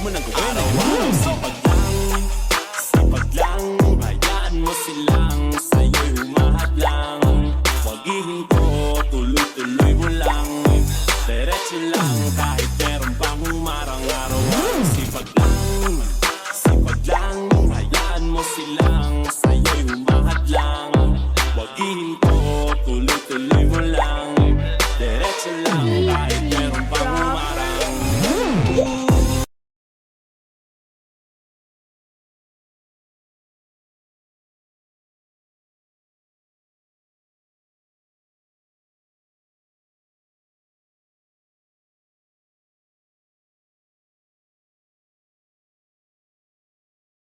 mo nang gawin. Araw-araw sipag lang, hayaan mo silang sa'yo'y humahadlang. Huwag ihinto, tuloy-tuloy mo lang, diretso lang.